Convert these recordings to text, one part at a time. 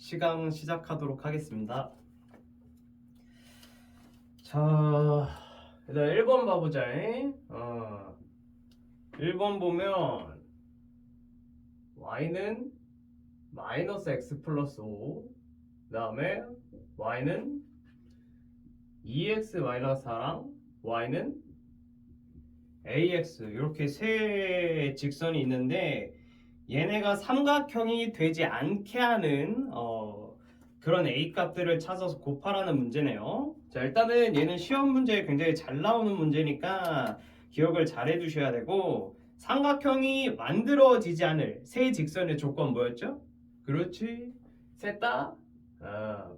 시간 시작하도록 하겠습니다. 자, 일단 1번 봐보자. 1번 보면 y는 마이너스 x 플러스 5, 그 다음에 y는 2x 마이너스 4랑 y는 ax, 이렇게 세 직선이 있는데 얘네가 삼각형이 되지 않게 하는 그런 a 값들을 찾아서 곱하라는 문제네요. 자, 일단은 얘는 시험 문제에 굉장히 잘 나오는 문제니까 기억을 잘 해두셔야 되고, 삼각형이 만들어지지 않을 세 직선의 조건 뭐였죠? 그렇지, 셋 다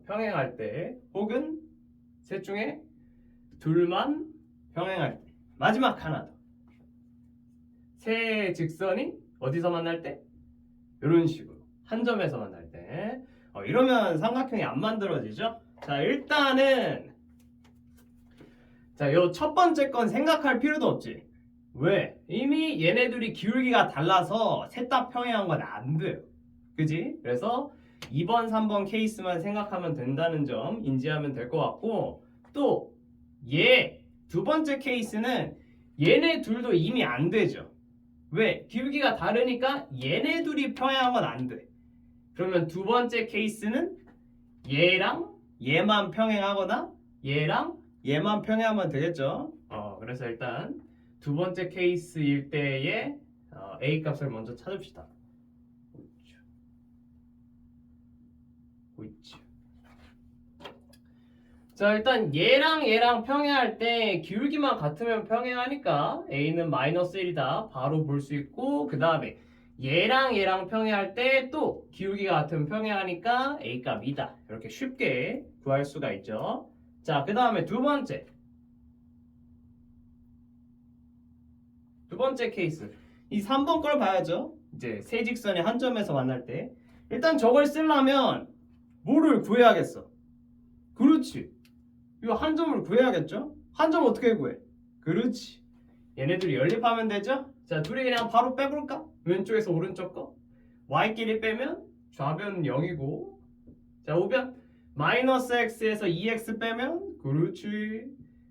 평행할 때, 혹은 셋 중에 둘만 평행할 때, 마지막 하나 더, 세 직선이 어디서 만날 때? 이런 식으로 한 점에서 만날 때 이러면 삼각형이 안 만들어지죠. 자, 일단은 요 첫 번째 건 생각할 필요도 없지. 왜? 이미 얘네들이 기울기가 달라서 셋 다 평행한 건 안 돼요. 그지? 그래서 2번 3번 케이스만 생각하면 된다는 점 인지하면 될 것 같고, 또 얘 두 번째 케이스는 얘네 둘도 이미 안 되죠. 왜? 기울기가 다르니까 얘네 둘이 평행한 건 안 돼. 그러면 두 번째 케이스는 얘랑 얘만 평행하거나 얘랑 얘만 평행하면 되겠죠. 그래서 일단 두 번째 케이스일 때의 A 값을 먼저 찾읍시다. 자, 일단 얘랑 평행할 때 기울기만 같으면 평행하니까 A는 마이너스 1이다 바로 볼 수 있고, 그 다음에 얘랑 평행할 때 또 기울기가 같으면 평행하니까 A 값이다, 이렇게 쉽게 구할 수가 있죠. 자, 그 다음에 두 번째 케이스, 이 3번 걸 봐야죠. 이제 세 직선이 한 점에서 만날 때 일단 저걸 쓰려면 뭐를 구해야겠어? 그렇지, 이거 한 점을 구해야겠죠? 한 점 어떻게 구해? 그렇지, 얘네들이 연립하면 되죠? 자, 둘이 그냥 바로 빼볼까? 왼쪽에서 오른쪽 거 y끼리 빼면 좌변은 0이고, 자, 우변 마이너스 x에서 2x 빼면 그렇지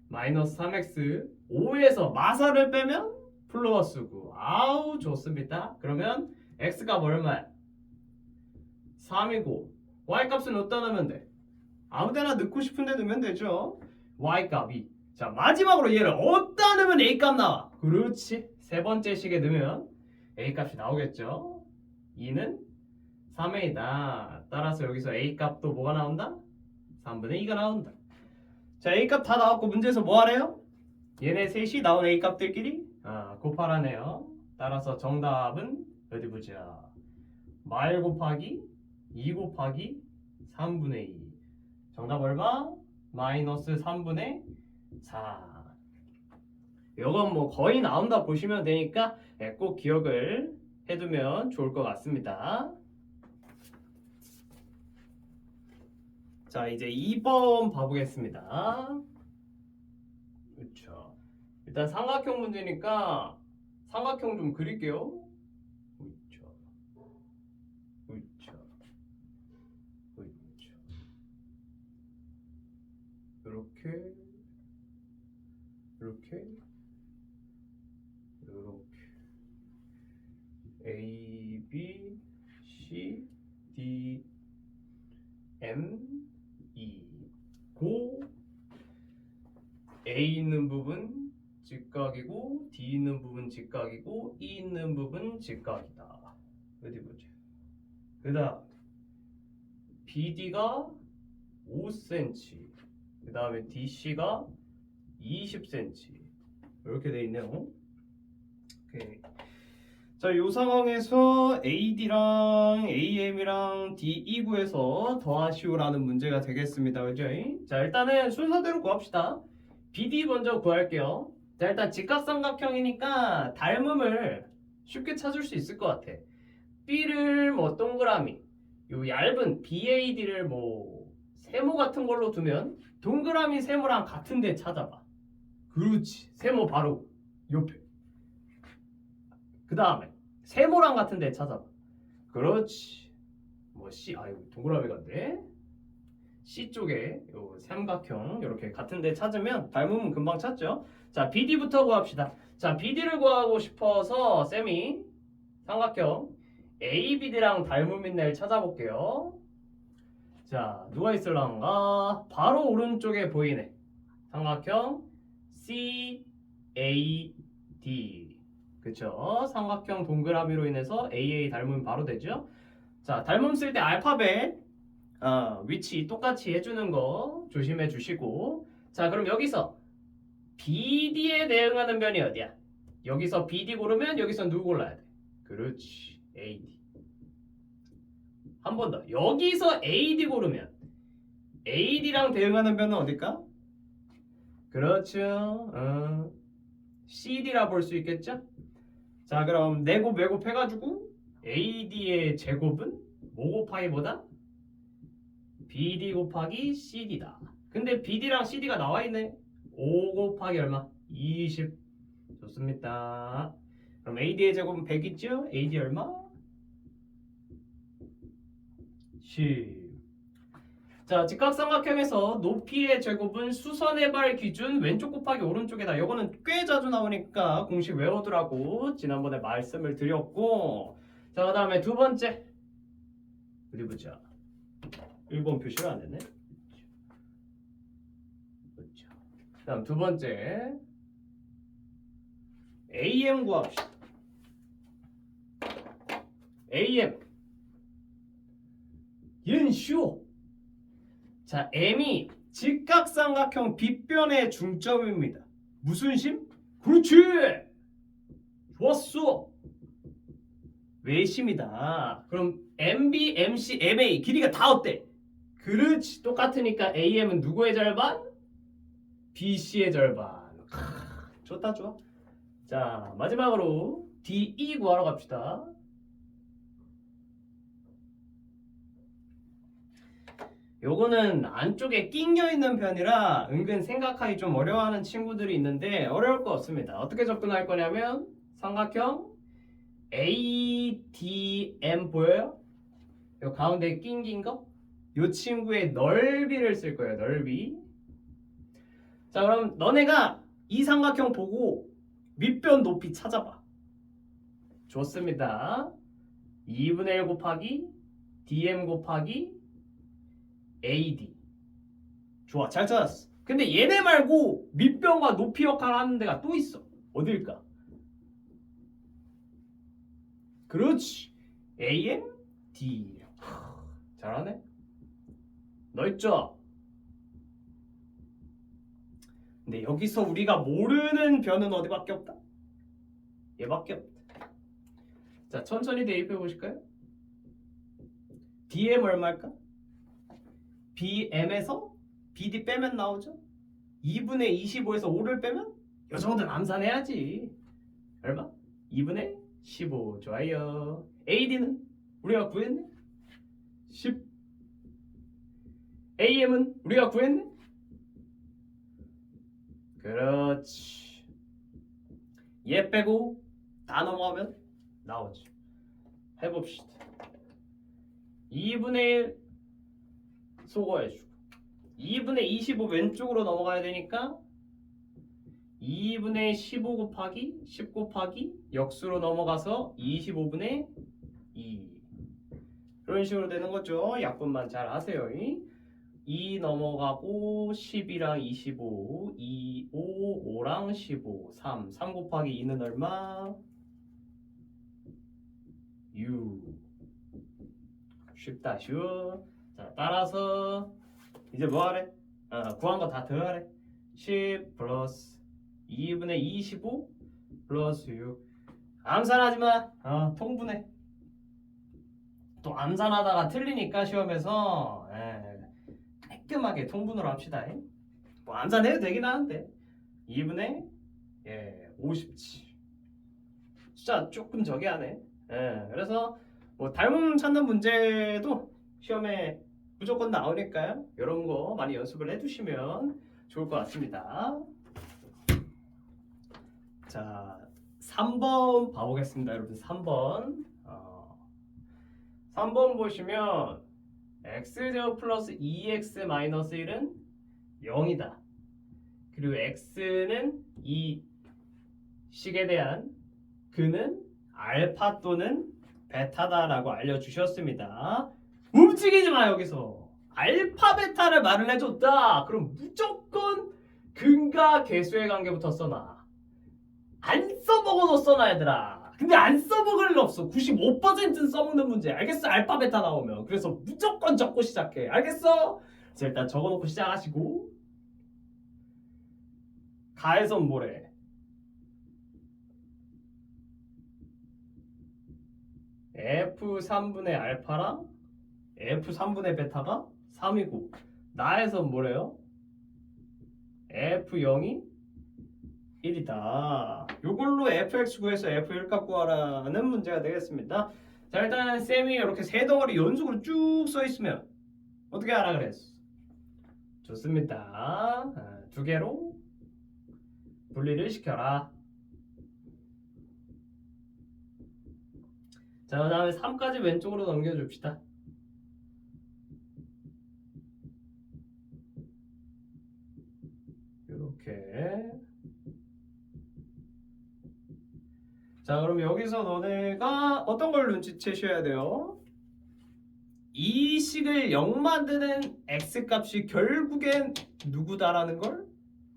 마이너스 3x, 5에서 마사를 빼면 플러스 9. 아우 좋습니다. 그러면 x값 얼마야? 3이고 y값은 어디다 넣으면 돼? 아무데나 넣고 싶은데 넣으면 되죠. y값이, 자, 마지막으로 얘를 어디다 넣으면 a값 나와? 그렇지, 세 번째 식에 넣으면 a값이 나오겠죠. 2는 3a다. 따라서 여기서 a값도 뭐가 나온다? 3분의 2가 나온다. 자, a값 다 나왔고 문제에서 뭐 하래요? 얘네 셋이 나온 a값들끼리 곱하라네요. 따라서 정답은 어디 보자, 말 곱하기 2 곱하기 3분의 2. 정답 얼마? 마이너스 3분의 4. 이건 뭐 거의 나온다 보시면 되니까 꼭 기억을 해두면 좋을 것 같습니다. 자, 이제 2번 봐보겠습니다. 그렇죠. 일단 삼각형 문제니까 삼각형 좀 그릴게요. 그렇죠. 그렇죠. 그렇죠. 이렇게, 이렇게, 이렇게. A, B, C, D, M, E. 고 A 있는 부분 직각이고, D 있는 부분 직각이고, E 있는 부분 직각이다. 어디 보자. 그 다음 BD가 5cm, 그 다음에 DC가 20cm, 이렇게 돼 있네요. 오케이. 자, 이 상황에서 AD랑 AM이랑 DE 구해서 더하시오라는 문제가 되겠습니다. 그죠? 자, 일단은 순서대로 구합시다. BD 먼저 구할게요. 자, 일단 직각삼각형이니까 닮음을 쉽게 찾을 수 있을 것 같아. B를 뭐 동그라미, 요 얇은 BAD를 뭐 세모 같은 걸로 두면 동그라미 세모랑 같은데 찾아봐. 그렇지, 세모 바로 옆에. 그 다음에 세모랑 같은데 찾아봐. 그렇지, 뭐 C 이거 동그라미 같네. C 쪽에 요 삼각형 이렇게 같은데 찾으면 닮으면 금방 찾죠. 자, BD부터 구합시다. 자, BD를 구하고 싶어서 쌤이 삼각형 ABD랑 닮음 있는 애를 찾아볼게요. 자, 누가 있을란가? 바로 오른쪽에 보이네. 삼각형 CAD. 그쵸? 삼각형 동그라미로 인해서 AA 닮음이 바로 되죠. 자, 닮음 쓸 때 알파벳 위치 똑같이 해주는 거 조심해 주시고. 자, 그럼 여기서 BD에 대응하는 변이 어디야? 여기서 BD 고르면 여기서 누구 골라야 돼? 그렇지, AD. 한 번 더. 여기서 AD 고르면 AD랑 대응하는 변은 어딜까? 그렇죠. CD라 볼 수 있겠죠? 자, 그럼 내곱 외곱 해가지고 AD의 제곱은 뭐 곱하기보다? BD 곱하기 CD다. 근데 BD랑 CD가 나와있네. 5 곱하기 얼마? 20. 좋습니다. 그럼 AD의 제곱은 100 있죠? AD 얼마? 10. 자, 직각삼각형에서 높이의 제곱은 수선의 발 기준 왼쪽 곱하기 오른쪽이다. 이거는 꽤 자주 나오니까 공식 외우더라고 지난번에 말씀을 드렸고. 자, 그 다음에 두 번째. 어디 보자. 1번 표시를 안 했네. 그렇죠. 다음 두 번째. AM 구합시다. AM. 얘는 쉬워. 자, M이 직각삼각형 빗변의 중점입니다. 무슨 심? 그렇지! 좋았어! 외심이다. 그럼 MB, MC, MA 길이가 다 어때? 그렇지, 똑같으니까 AM은 누구의 절반? BC의 절반. 좋다, 좋아. 자, 마지막으로 DE 구하러 갑시다. 요거는 안쪽에 낑겨 있는 편이라 은근 생각하기 좀 어려워하는 친구들이 있는데 어려울 거 없습니다. 어떻게 접근할 거냐면 삼각형 ADM 보여요? 요 가운데 낑긴 거? 요 친구의 넓이를 쓸 거예요. 넓이. 자, 그럼 너네가 이 삼각형 보고 밑변 높이 찾아봐. 좋습니다. 2분의 1 곱하기 DM 곱하기 AD. 좋아, 잘 찾았어. 근데 얘네 말고 밑변과 높이 역할을 하는 데가 또 있어. 어딜까? 그렇지, AM, D. 잘하네. 너 있죠? 근데 여기서 우리가 모르는 변은 어디밖에 없다? 얘밖에 없다. 자, 천천히 대입해 보실까요? DM 얼마일까? BM에서 BD 빼면 나오죠? 2분의 25에서 5를 빼면 이 정도는 암산해야지. 얼마? 2분의 15. 좋아요. AD는 우리가 구했네? 10. AM은 우리가 구했네? 그렇지. 얘 빼고 다 넘어가면 나오지. 해봅시다. 2분의 1 소거해주고 2분의 25 왼쪽으로 넘어가야 되니까 2분의 15 곱하기 10 곱하기 역수로 넘어가서 25분의 2 이런 식으로 되는 거죠. 약분만 잘 하세요. 2 넘어가고 10이랑 25 2, 5, 5랑 15 3 곱하기 2는 얼마? 6 쉽다 쉬워. 자, 따라서 이제 뭐 하래? 구한 거 다 더하래. 10 플러스 2분의 25 플러스 6. 암산하지 마. 통분해. 또 암산하다가 틀리니까 시험에서 깔끔하게 통분으로 합시다. 뭐 암산해도 되긴 하는데 2분의 50치. 숫자 조금 저기 하네. 그래서 뭐 닮음 찾는 문제도 시험에 무조건 나오니까요. 이런 거 많이 연습을 해두시면 좋을 것 같습니다. 자, 3번 봐보겠습니다. 여러분 3번 3번 보시면 x제곱 플러스 2x 마이너스 1은 0이다. 그리고 x는 이 식에 대한 그는 알파 또는 베타다라고 알려주셨습니다. 움직이지 마 여기서. 알파 베타를 말을 해줬다. 그럼 무조건 근과 계수의 관계부터 써놔. 안 써먹어도 써놔 얘들아. 근데 안 써먹을 일 없어. 95%는 써먹는 문제. 알겠어? 알파 베타 나오면. 그래서 무조건 적고 시작해. 알겠어? 그래서 일단 적어놓고 시작하시고. 가에선 뭐래? F3분의 알파랑 F3분의 베타가 3이고 나에선 뭐래요? F0이 1이다. 요걸로 fx 구해서 f1 값 구하라는 문제가 되겠습니다. 자 일단 쌤이 이렇게 세 덩어리 연속으로 쭉 써있으면 어떻게 하라 그랬어? 좋습니다. 두 개로 분리를 시켜라. 자, 그 다음에 3까지 왼쪽으로 넘겨줍시다. 이렇게. 자, 그럼 여기서 너네가 어떤 걸 눈치채셔야 돼요? 이 식을 0 만드는 x값이 결국엔 누구다라는 걸?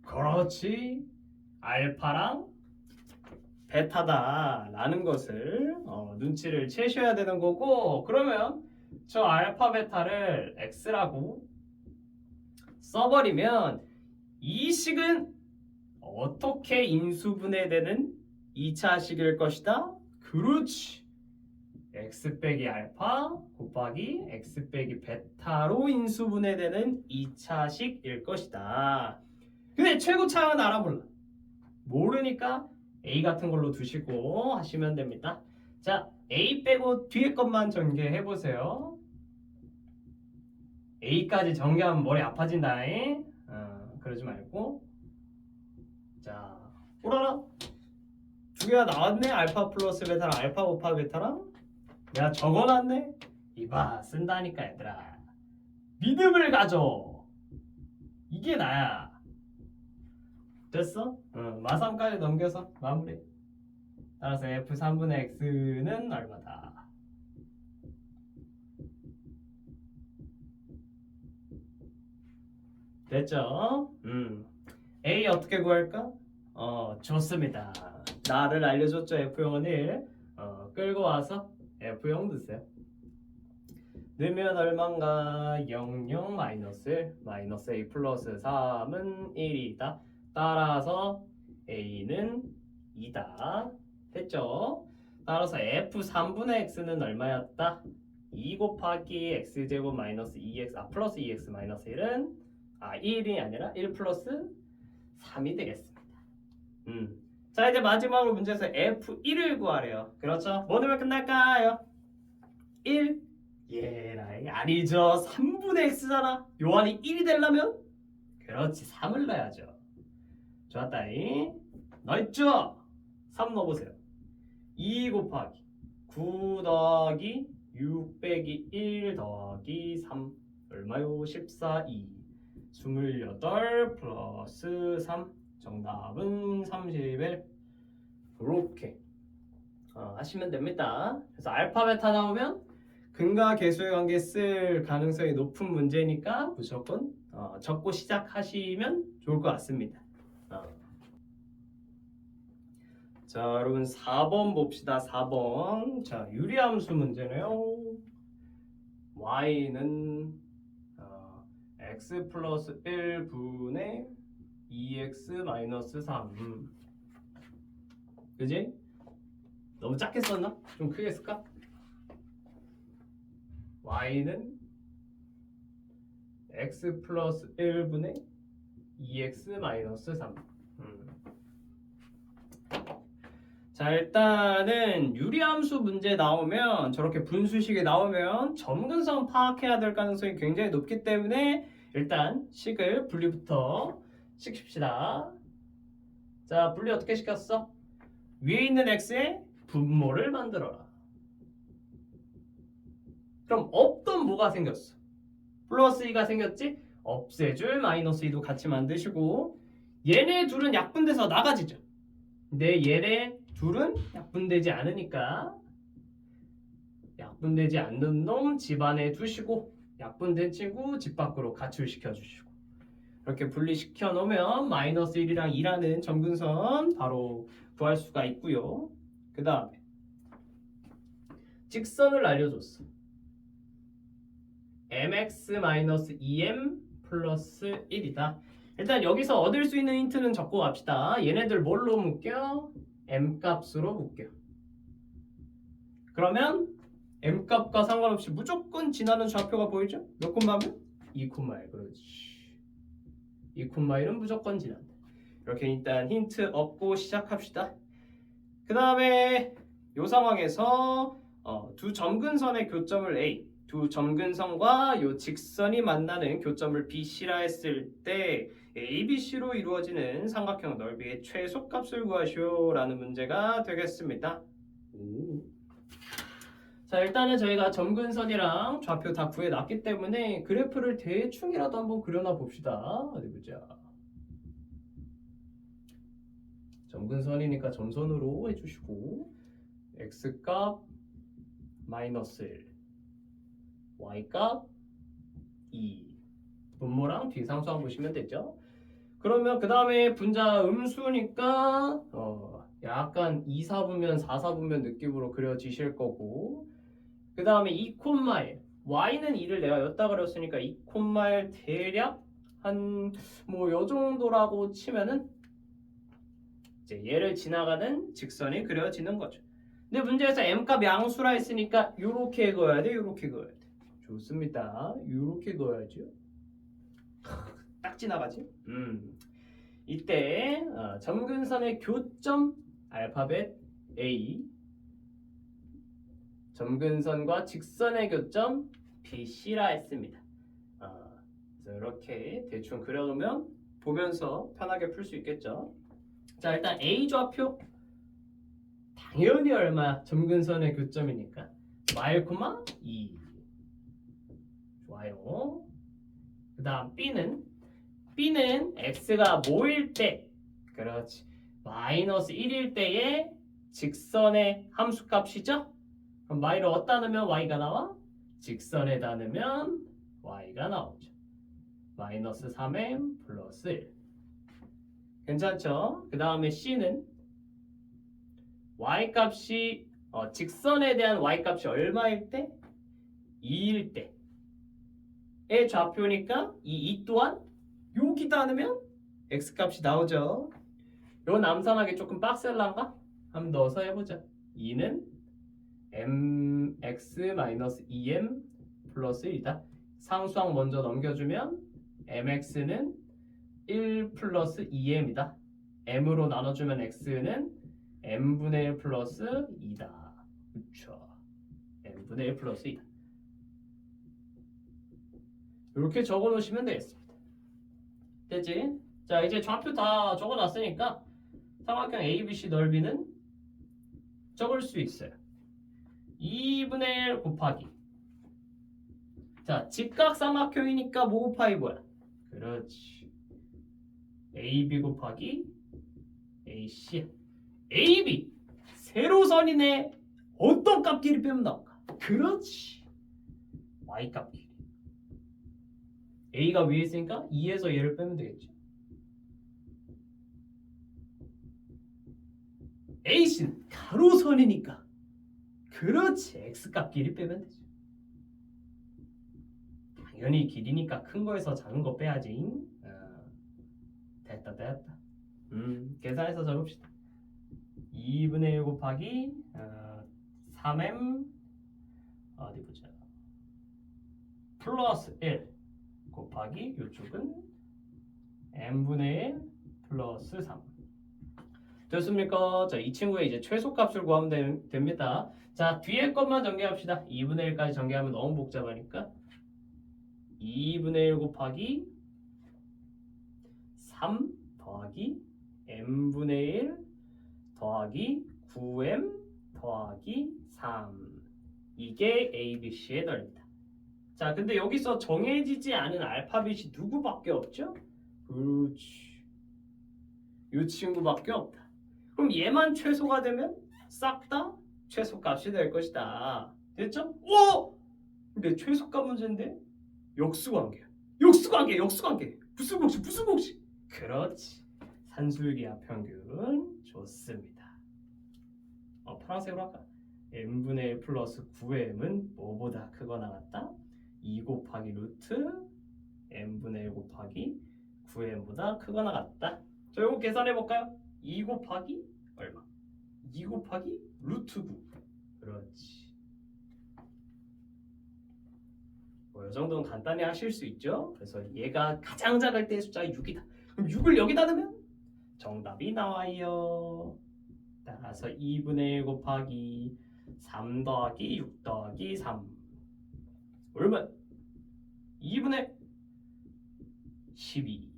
그렇지. 알파랑 베타다라는 것을 눈치를 채셔야 되는 거고, 그러면 저 알파 베타를 x라고 써버리면 이 식은 어떻게 인수분해되는 2차 식일 것이다? 그렇지. x 빼기 알파 곱하기 x 빼기 베타로 인수분해되는 2차 식일 것이다. 근데 최고차는 알아볼라. 모르니까 A 같은 걸로 두시고 하시면 됩니다. 자, A 빼고 뒤에 것만 전개해보세요. A까지 전개하면 머리 아파진다잉. 그러지 말고. 자, 오라라. 두 개가 나왔네. 알파 플러스 베타랑 알파 곱하기 베타랑. 내가 적어놨네. 이봐, 쓴다니까 얘들아. 믿음을 가져. 이게 나야. 됐어? 마삼까지 넘겨서 마무리. 따라서 f3분의 x는 얼마다? 됐죠? A 어떻게 구할까? 좋습니다. 나를 알려줬죠. F0은 1. 끌고 와서 F0 넣으세요. 넣으면 얼만가? 0, 0, 마이너스 1. 마이너스 A 플러스 3은 1이다. 따라서 A는 2다. 됐죠? 따라서 F3분의 X는 얼마였다? 2 곱하기 X제곱 마이너스 2X 플러스 2X 마이너스 1은 1이 아니라 1 플러스 3이 되겠습니다. 자 이제 마지막으로 문제에서 F1을 구하래요. 그렇죠? 뭐 넣으면 끝날까요? 1? 예라이 아니죠. 3분의 X잖아. 요한이 1이 되려면? 그렇지 3을 넣어야죠. 좋았다잉. 넣었죠? 3 넣어보세요. 2 곱하기 9 더하기 6 빼기 1 더하기 3 얼마요? 14, 2 28 플러스 3 정답은 31. 그렇게 하시면 됩니다. 그래서 알파 베타 나오면 근과 계수의 관계 쓸 가능성이 높은 문제니까 무조건 적고 시작하시면 좋을 것 같습니다. 자 여러분 4번 봅시다. 4번. 자 유리함수 문제네요. y는 x 플러스 1분의 2x 마이너스 3. 그지? 너무 작게 썼나? 좀 크게 쓸까? y는 x 플러스 1분의 2x 마이너스 3. 자 일단은 유리함수 문제 나오면 저렇게 분수식이 나오면 점근성 파악해야 될 가능성이 굉장히 높기 때문에 일단 식을 분리부터 시킵시다. 자 분리 어떻게 시켰어? 위에 있는 x의 분모를 만들어라. 그럼 없던 뭐가 생겼어? 플러스 2가 생겼지? 없애줄 마이너스 2도 같이 만드시고 얘네 둘은 약분돼서 나가지죠. 근데 얘네 둘은 약분되지 않으니까 약분되지 않는 놈 집안에 두시고 약분된 친구 집 밖으로 가출시켜 주시고 이렇게 분리시켜 놓으면 마이너스 1이랑 2라는 점근선 바로 구할 수가 있고요. 그 다음에 직선을 알려줬어. mx-2m 플러스 1이다. 일단 여기서 얻을 수 있는 힌트는 적고 갑시다. 얘네들 뭘로 묶여? m값으로 묶여. 그러면 m값과 상관없이 무조건 지나는 좌표가 보이죠? 몇 콤마면? 2콤마일. 그렇지. 2콤마일은 무조건 지난다. 이렇게 일단 힌트 얻고 시작합시다. 그 다음에 이 상황에서 두 점근선의 교점을 A, 두 점근선과 이 직선이 만나는 교점을 BC라 했을 때 ABC로 이루어지는 삼각형 넓이의 최소값을 구하시오라는 문제가 되겠습니다. 자, 일단은 저희가 점근선이랑 좌표 다 구해놨기 때문에 그래프를 대충이라도 한번 그려놔 봅시다. 어디 보자. 점근선이니까 점선으로 해주시고 x값 마이너스 1, y값 2 분모랑 뒤상수항 보시면 되죠. 그러면 그 다음에 분자 음수니까 약간 2, 4분면 4, 4분면 느낌으로 그려지실 거고 그 다음에 2콤마일 y는 2를 내가 였다 그렸으니까 2콤마일 대략 한 뭐 요 정도라고 치면은 이제 얘를 지나가는 직선이 그려지는 거죠. 근데 문제에서 m값 양수라 했으니까 요렇게 그어야 돼, 요렇게 그어야 돼. 좋습니다. 요렇게 그어야죠. 딱 지나가지. 이때 점근선의 교점 알파벳 A, 점근선과 직선의 교점 BC라 했습니다. 그래서 이렇게 대충 그려놓으면 보면서 편하게 풀 수 있겠죠. 자, 일단 A 좌표 당연히 얼마? 점근선의 교점이니까 y, 2 좋아요. 그 다음 B는 x가 뭐일 때 그렇지 마이너스 1일 때의 직선의 함수값이죠. 그럼 y를 어디다 넣으면 y가 나와? 직선에다 넣으면 y가 나오죠. 마이너스 3m 플러스 1 괜찮죠? 그 다음에 C는 y값이 직선에 대한 y값이 얼마일 때? 2일 때의 좌표니까 이 또한 여기다 넣으면 x값이 나오죠. 요 남산하기 조금 빡셀란가? 한번 넣어서 해보자. 2는 mx-2m 플러스 1이다. 상수항 먼저 넘겨주면 mx는 1 플러스 2m이다. m으로 나눠주면 x는 m분의 1 플러스 2다. 그쵸. m분의 1 플러스 2다. 이렇게 적어놓으시면 되겠습니다. 됐지? 자, 이제 좌표 다 적어놨으니까 삼각형 ABC 넓이는 적을 수 있어요. 2분의 1 곱하기 자, 직각삼각형이니까 뭐 곱하기 뭐야? 그렇지. AB 곱하기 AC AB 세로선이네. 어떤 값끼리 빼면 나올까? 그렇지. Y값끼리 A가 위에 있으니까 2에서 얘를 빼면 되겠지. AC는 가로선이니까 그렇지. X값끼리 빼면 되지. 당연히 길이니까 큰 거에서 작은 거 빼야지. 됐다. 계산해서 적읍시다. 2분의 1 곱하기 3m 어디 보자. 플러스 1 곱하기 이쪽은 m분의 1 플러스 3 됐습니까? 자, 이 친구의 이제 최소값을 구하면 됩니다. 자, 뒤에 것만 전개합시다. 2분의 1까지 전개하면 너무 복잡하니까 2분의 1 곱하기 3 더하기 m분의 1 더하기 9m 더하기 3 이게 ABC의 넓이다. 자, 근데 여기서 정해지지 않은 알파벳이 누구밖에 없죠? 그렇지. 이 친구밖에 없다. 그럼 얘만 최소가 되면 싹 다 최소값이 될 것이다. 됐죠? 오! 근데 최소값 문제인데 역수관계야. 역수관계. 무슨 공식. 그렇지. 산술기하 평균 좋습니다. 파란색으로 할까? n분의 1 플러스 9m은 뭐보다 크거나 같다? 2 곱하기 루트 n분의 1 곱하기 9m보다 크거나 같다. 자, 이거 계산해 볼까요? 2 곱하기 얼마? 2 곱하기 루트 9. 그렇지. 이 정도는 간단히 하실 수 있죠. 그래서 얘가 가장 작을 때 숫자가 6이다. 그럼 6을 여기다 넣으면 정답이 나와요. 따라서 2분의 1 곱하기 3 더하기 6 더하기 3 얼마? 2분의 12.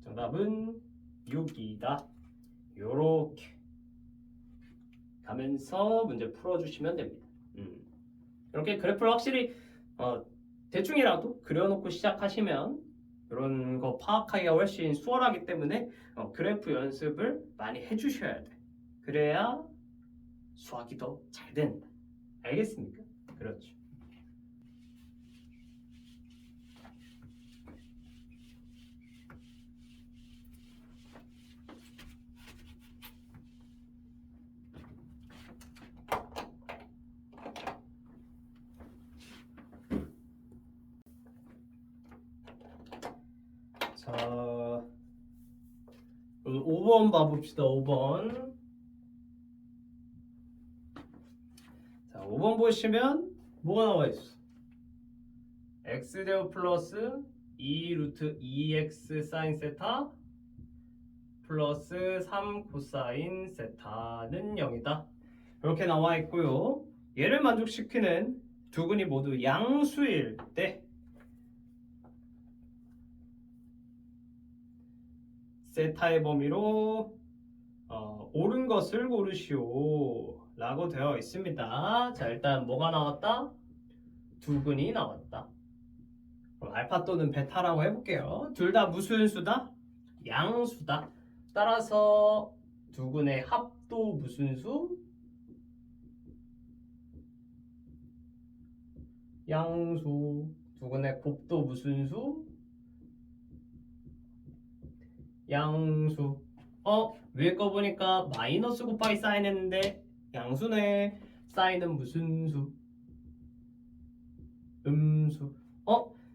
정답은 6이다. 요렇게 가면서 문제 풀어주시면 됩니다. 이렇게 그래프를 확실히 대충이라도 그려놓고 시작하시면 이런 거 파악하기가 훨씬 수월하기 때문에 그래프 연습을 많이 해주셔야 돼. 그래야 수학이 더 잘 된다. 알겠습니까? 그렇죠. 자, 5번 봐봅시다. 5번. 자, 5번 보시면 뭐가 나와 있어? x제곱 플러스 2 루트 2x 사인 세타 플러스 3 코사인 세타는 0이다. 이렇게 나와 있고요. 얘를 만족시키는 두 근이 모두 양수일 때 세타의 범위로 옳은 것을 고르시오 라고 되어 있습니다. 자, 일단 뭐가 나왔다? 두 근이 나왔다. 그럼 알파 또는 베타라고 해볼게요. 둘 다 무슨 수다? 양수다. 따라서 두 근의 합도 무슨 수? 양수. 두 근의 곱도 무슨 수? 양수. 위에 거 보니까 마이너스 곱하기 사인 했는데 양수네. 사인은 무슨 수? 음수.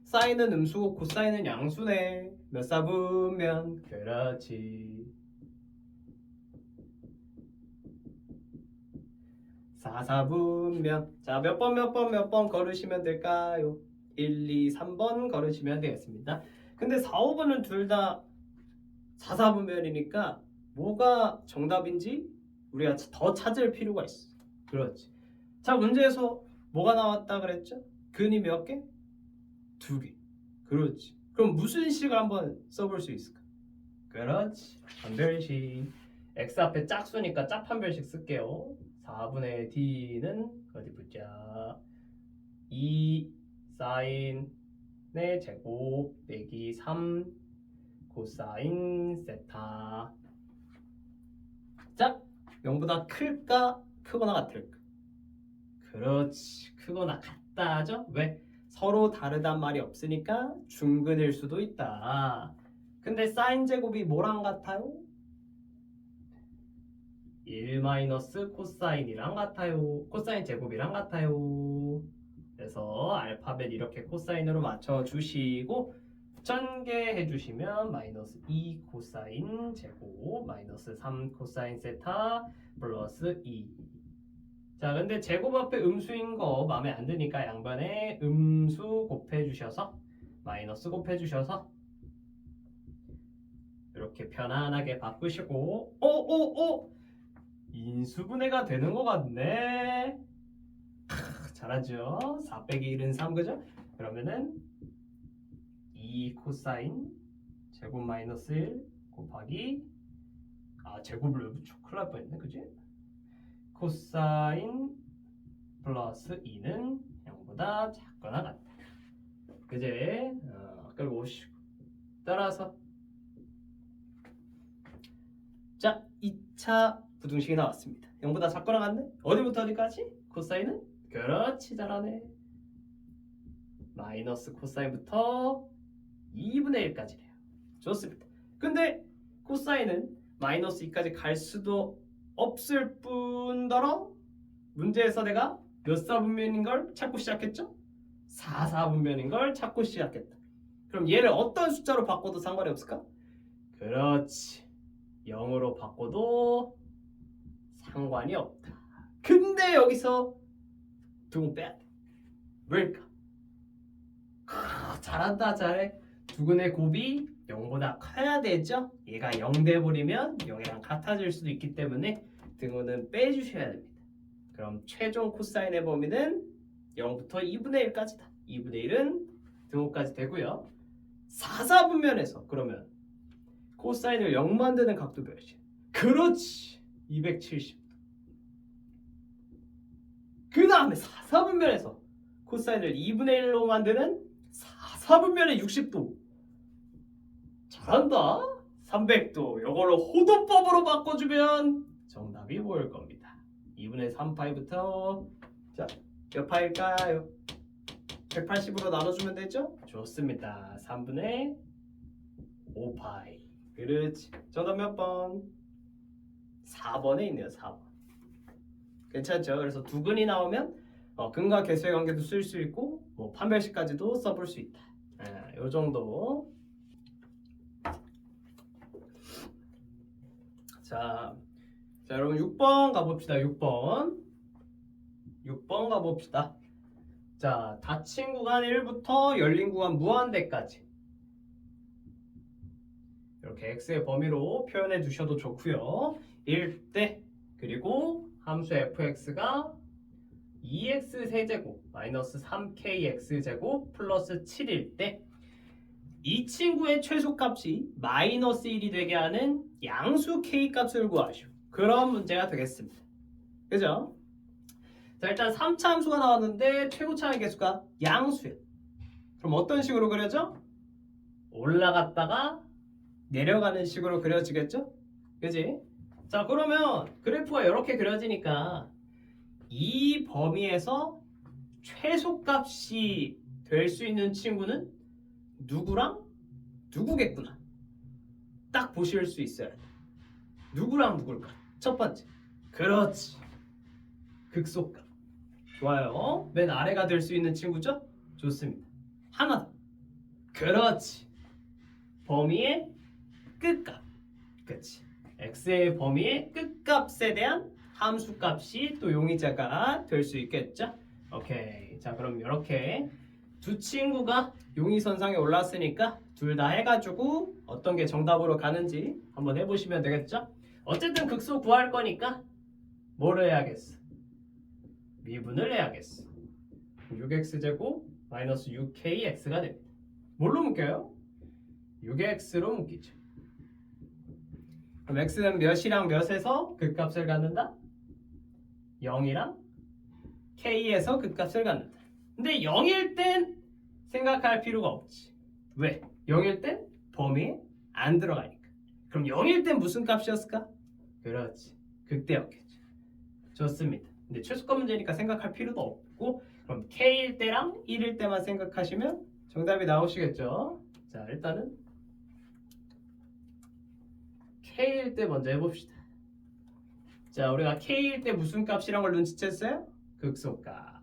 사인은 음수고 코사인은 양수네. 몇 사분면? 그렇지. 4사분면. 자, 몇 번 걸으시면 될까요? 1, 2, 3번 걸으시면 되겠습니다. 근데 4, 5번은 둘 다 4사분면이니까 뭐가 정답인지 우리가 더 찾을 필요가 있어. 그렇지. 자, 문제에서 뭐가 나왔다 그랬죠? 근이 몇 개? 2개. 그렇지. 그럼 무슨 식을 한번 써볼 수 있을까? 그렇지. 판별식. x 앞에 짝수니까 짝판별식 쓸게요. 4분의 d는 어디 보자. 2 사인의 제곱 빼기 3 코사인 세타. 자, 0보다 클까? 크거나 같을까? 그렇지. 크거나 같다 하죠? 왜? 서로 다르단 말이 없으니까 중근일 수도 있다. 근데 사인 제곱이 뭐랑 같아요? 1 마이너스 코사인이랑 같아요. 코사인 제곱이랑 같아요. 그래서 알파벳 이렇게 코사인으로 맞춰주시고 전개해 주시면 마이너스 2 코사인 제곱 마이너스 3 코사인 세타 플러스 2. 자, 근데 제곱 앞에 음수인 거 마음에 안 드니까 양변에 음수 곱해 주셔서 마이너스 곱해 주셔서 이렇게 편안하게 바꾸시고 인수분해가 되는 것 같네. 잘하죠. 4 빼기 1은 3 그죠? 그러면은 2 코사인 제곱 마이너스 1 곱하기 제곱을 왜 붙여? 큰일 날 뻔했네. 그지? 코사인 플러스 2는 0보다 작거나 같다. 그제? 끌고 오시고 따라서 자 2차 부등식이 나왔습니다. 0보다 작거나 같네? 어디부터 어디까지? 코사인은? 그렇지 잘하네. 마이너스 코사인부터 2분의 1까지래요. 좋습니다. 근데 코사인은 마이너스 2까지 갈 수도 없을 뿐더러 문제에서 내가 몇 사분면인 걸 찾고 시작했죠? 4사분면인 걸 찾고 시작했다. 그럼 얘를 어떤 숫자로 바꿔도 상관이 없을까? 그렇지. 0으로 바꿔도 상관이 없다. 근데 여기서 두근 빼야 돼. 왜일까? 잘한다 잘해. 두근의 곱이 0보다 커야 되죠? 얘가 0 돼버리면 0이랑 같아질 수도 있기 때문에 등호는 빼주셔야 됩니다. 그럼 최종 코사인의 범위는 0부터 2분의 1까지다. 2분의 1은 등호까지 되고요. 4사분면에서 그러면 코사인을 0 만드는 각도 몇이야? 그렇지. 270도. 그 다음에 4사분면에서 코사인을 2분의 1로 만드는 4사분면의 60도. 잘한다. 300도. 이걸로 호도법으로 바꿔주면 정답이 보일 겁니다. 2분의 3파이부터 자, 몇 파일까요? 180으로 나눠주면 되죠? 좋습니다. 3분의 5파이. 그렇지. 정답 몇 번? 4번에 있네요. 4번. 괜찮죠? 그래서 두근이 나오면 근과 계수의 관계도 쓸 수 있고 뭐 판별식까지도 써볼 수 있다. 요 정도. 자, 여러분 6번 가봅시다. 6번 가봅시다. 자, 닫힌 구간 1부터 열린 구간 무한대까지 이렇게 x의 범위로 표현해 주셔도 좋고요. 1대 그리고 함수 fx가 2x 세제곱 마이너스 3kx 제곱 플러스 7일 때 이 친구의 최소값이 마이너스 1이 되게 하는 양수 k 값을 구하시오. 그런 문제가 되겠습니다. 그죠? 자, 일단 3차 함수가 나왔는데 최고차의 개수가 양수예요. 그럼 어떤 식으로 그려져? 올라갔다가 내려가는 식으로 그려지겠죠? 그지? 자, 그러면 그래프가 이렇게 그려지니까 이 범위에서 최소값이 될 수 있는 친구는 누구랑 누구겠구나. 딱 보실 수 있어야 돼. 누구랑 누굴까? 첫 번째. 그렇지. 극소값. 좋아요. 맨 아래가 될 수 있는 친구죠? 좋습니다. 하나 더. 그렇지. 범위의 끝값. 그렇지. x의 범위의 끝값에 대한 함수값이 또 용의자가 될 수 있겠죠? 오케이. 자, 그럼 이렇게 두 친구가 용의선상에 올랐으니까 둘 다 해가지고 어떤 게 정답으로 가는지 한번 해보시면 되겠죠? 어쨌든 극소 구할 거니까 뭐를 해야겠어? 미분을 해야겠어. 6x제곱 마이너스 6kx가 됩니다. 뭘로 묶여요? 6x로 묶이죠. 그럼 x는 몇이랑 몇에서 극값을 갖는다? 0이랑 k에서 극값을 갖는다. 근데 0일 땐 생각할 필요가 없지. 왜? 0일 땐 범위에 안 들어가니까. 그럼 0일 땐 무슨 값이었을까? 그렇지. 극대였겠죠. 좋습니다. 근데 최소값 문제니까 생각할 필요도 없고 그럼 k일 때랑 1일 때만 생각하시면 정답이 나오시겠죠. 자, 일단은 k일 때 먼저 해봅시다. 자, 우리가 k일 때 무슨 값이란 걸 눈치챘어요? 극소값.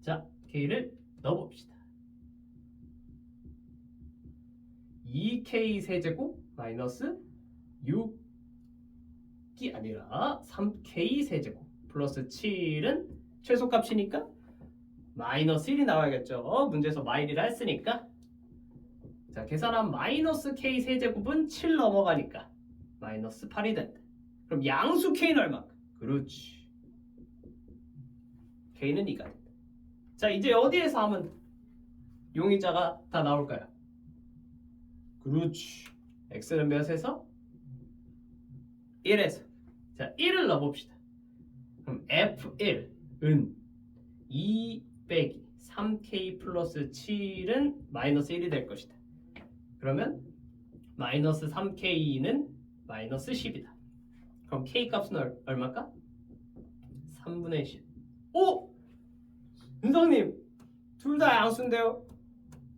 자, k를 넣어봅시다. 2k 세제곱 마이너스 6이 아니라 3k 세제곱 플러스 7은 최소값이니까 마이너스 1이 나와야겠죠. 문제에서 마이너스를 했으니까. 자, 계산한 마이너스 k 세제곱은 7 넘어가니까 마이너스 8이 된다. 그럼 양수 k는 얼마인가? 그렇지. k는 2가 된다. 자, 이제 어디에서 하면 용의자가 다 나올까요? 그렇지. x는 몇에서? 1에서. 자, 1을 넣어봅시다. 그럼 f1은 2 빼기 3k 플러스 7은 마이너스 1이 될 것이다. 그러면 마이너스 3k는 마이너스 10이다. 그럼 k 값은 얼마일까? 3분의 10. 오! 윤성님, 둘 다 양수인데요?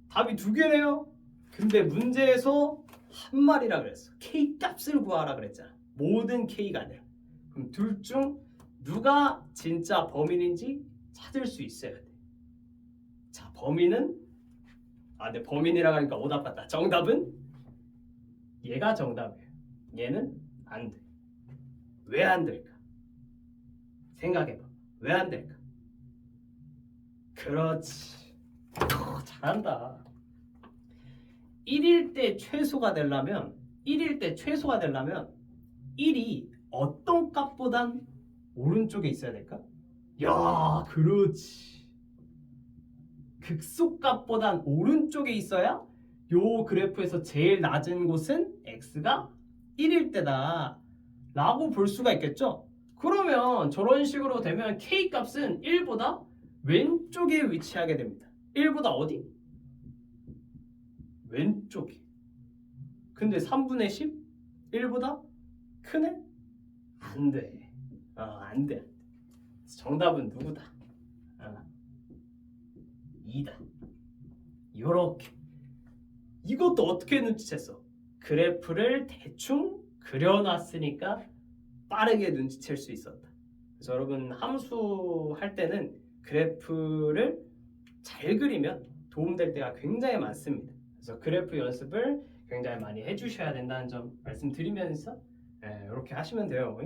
답이 두 개네요? 근데 문제에서 한 말이라 그랬어. k 값을 구하라 그랬잖아. 모든 k가 아니라. 그럼 둘 중 누가 진짜 범인인지 찾을 수 있어야 돼. 자, 범인은 네, 범인이라고 하니까 오답 같다. 정답은 얘가 정답이에요. 얘는 안 돼. 왜 안 될까? 생각해봐. 왜 안 될까? 그렇지. 잘한다. 1일 때 최소가 되려면 1이 어떤 값보단 오른쪽에 있어야 될까? 야, 그렇지. 극소값보단 오른쪽에 있어야 요 그래프에서 제일 낮은 곳은 x가 1일 때다 라고 볼 수가 있겠죠? 그러면 저런 식으로 되면 k 값은 1보다 왼쪽에 위치하게 됩니다. 1보다 어디? 왼쪽에. 근데 3분의 10? 1보다 크네? 안 돼. 안 돼. 정답은 누구다? 2다. 요렇게. 이것도 어떻게 눈치챘어? 그래프를 대충 그려놨으니까 빠르게 눈치챌 수 있었다. 그래서 여러분 함수 할 때는 그래프를 잘 그리면 도움될 때가 굉장히 많습니다. 그래서 그래프 연습을 굉장히 많이 해주셔야 된다는 점 말씀드리면서 이렇게 하시면 돼요.